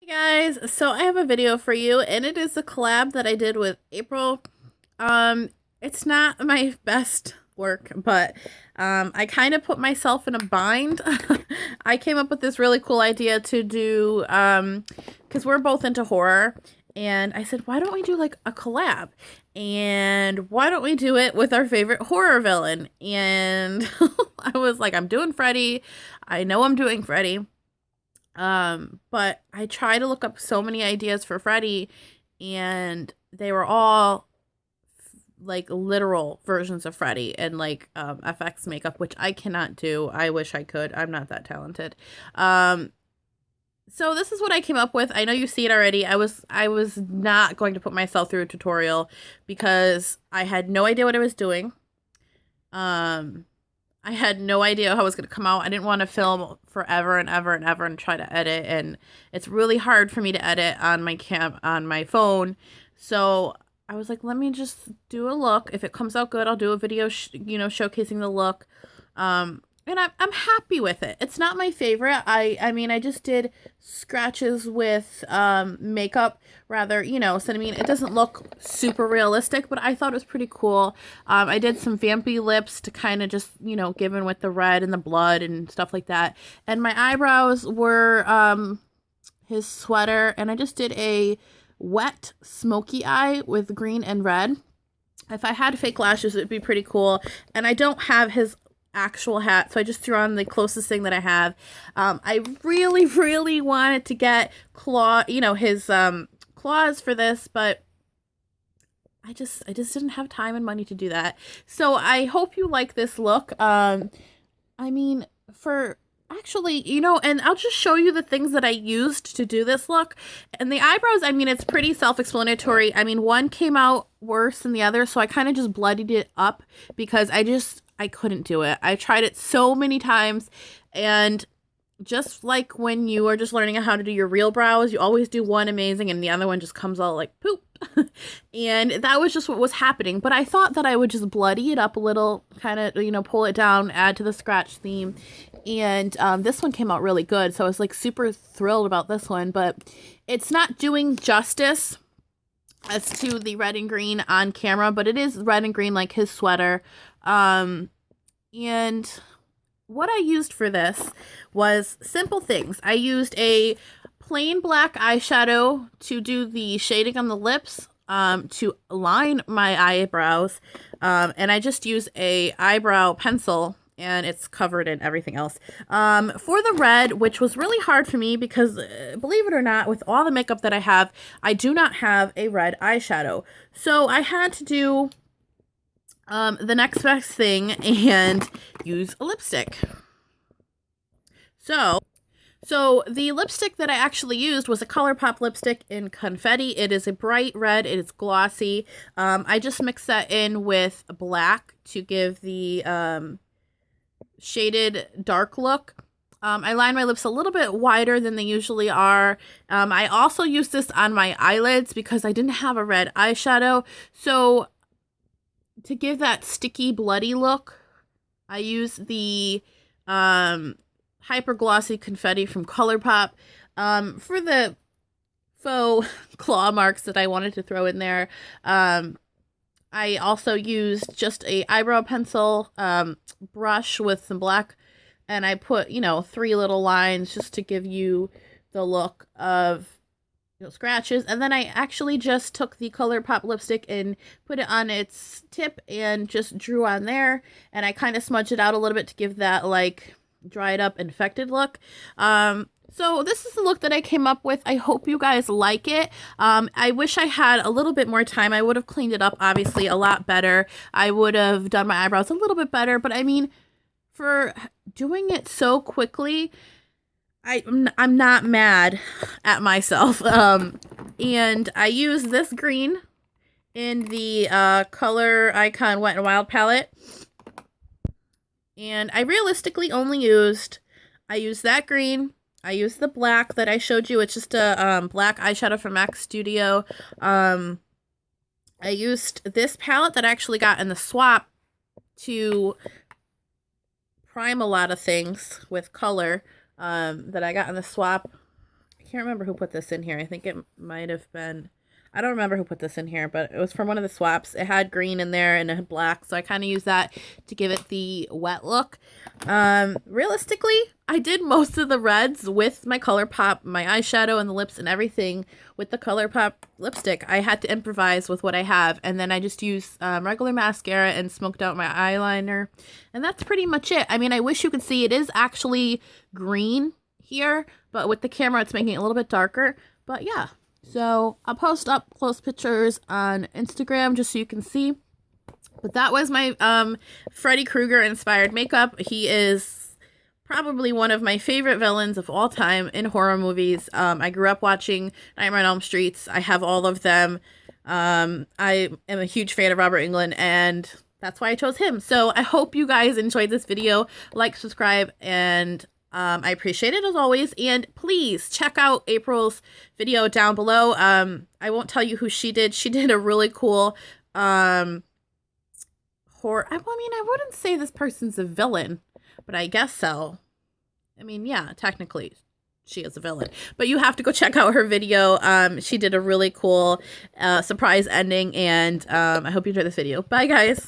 Hey guys, so I have a video for you and it is a collab that I did with April. It's not my best work, but I kind of put myself in a bind. I came up with this really cool idea to do because we're both into horror, and I said, why don't we do like a collab? And why don't we do it with our favorite horror villain? And I was like, I'm doing Freddy. I know I'm doing Freddy. But I tried to look up so many ideas for Freddy, and they were all like literal versions of Freddy and like FX makeup, which I cannot do. I wish I could. I'm not that talented. Um, so this is what I came up with. I know you see it already. I was not going to put myself through a tutorial because I had no idea what I was doing. Um, I had no idea how it was going to come out. I didn't want to film forever and ever and ever and try to edit, and it's really hard for me to edit on my phone. So I was like, let me just do a look. If it comes out good, I'll do a video, showcasing the look. And I'm happy with it. It's not my favorite. I mean, I just did scratches with makeup rather, so I mean, it doesn't look super realistic, but I thought it was pretty cool. I did some vampy lips to kind of just, give in with the red and the blood and stuff like that. And my eyebrows were his sweater, and I just did a wet smoky eye with green and red. If I had fake lashes, it'd be pretty cool. And I don't have his actual hat, so I just threw on the closest thing that I have. I really, really wanted to get his claws for this, but I just didn't have time and money to do that. So I hope you like this look. I mean, for actually, and I'll just show you the things that I used to do this look. And the eyebrows, I mean, it's pretty self-explanatory. I mean, one came out worse than the other, so I kind of just bloodied it up because I couldn't do it. I tried it so many times, and just like when you are just learning how to do your real brows, you always do one amazing and the other one just comes out like poop. And that was just what was happening. But I thought that I would just bloody it up a little, kind of, pull it down, add to the scratch theme. And this one came out really good. So I was like super thrilled about this one, but it's not doing justice as to the red and green on camera, but it is red and green like his sweater. And what I used for this was simple things. I used a plain black eyeshadow to do the shading on the lips, to line my eyebrows, and I just use a eyebrow pencil, and it's covered in everything else. For the red, which was really hard for me because, believe it or not, with all the makeup that I have, I do not have a red eyeshadow. So I had to do the next best thing and use a lipstick. So the lipstick that I actually used was a ColourPop lipstick in Confetti. It is a bright red. It is glossy. I just mixed that in with black to give the shaded dark look. I lined my lips a little bit wider than they usually are. I also used this on my eyelids because I didn't have a red eyeshadow. So to give that sticky, bloody look, I used the hyper glossy confetti from ColourPop. For the faux claw marks that I wanted to throw in there, I also used just a eyebrow pencil brush with some black, and I put 3 little lines just to give you the look of scratches. And then I actually just took the ColourPop lipstick and put it on its tip and just drew on there, and I kind of smudged it out a little bit to give that like dried up infected look. So this is the look that I came up with. I hope you guys like it. I wish I had a little bit more time. I would have cleaned it up obviously a lot better. I would have done my eyebrows a little bit better, but I mean, for doing it so quickly, I'm not mad at myself. And I used this green in the Color Icon Wet and Wild palette. And I realistically only I used that green. I used the black that I showed you. It's just a black eyeshadow from Max Studio. I used this palette that I actually got in the swap to prime a lot of things with color, that I got in the swap. I can't remember who put this in here. I think it might have been, I don't remember who put this in here, but it was from one of the swaps. It had green in there and it had black, so I kind of used that to give it the wet look. Realistically, I did most of the reds with my ColourPop, my eyeshadow and the lips and everything with the ColourPop lipstick. I had to improvise with what I have, and then I just used regular mascara and smoked out my eyeliner, and that's pretty much it. I mean, I wish you could see it is actually green here, but with the camera it's making it a little bit darker. But yeah, so I'll post up close pictures on Instagram just so you can see. But that was my Freddy Krueger inspired makeup. He is probably one of my favorite villains of all time in horror movies. I grew up watching Nightmare on Elm Street. I have all of them. I am a huge fan of Robert Englund, and that's why I chose him. So I hope you guys enjoyed this video. Like, subscribe, and I appreciate it as always. And please check out April's video down below. I won't tell you who she did. She did a really cool horror. I mean, I wouldn't say this person's a villain, but I guess so. I mean, yeah, technically she is a villain, but you have to go check out her video. She did a really cool surprise ending, and I hope you enjoyed this video. Bye, guys.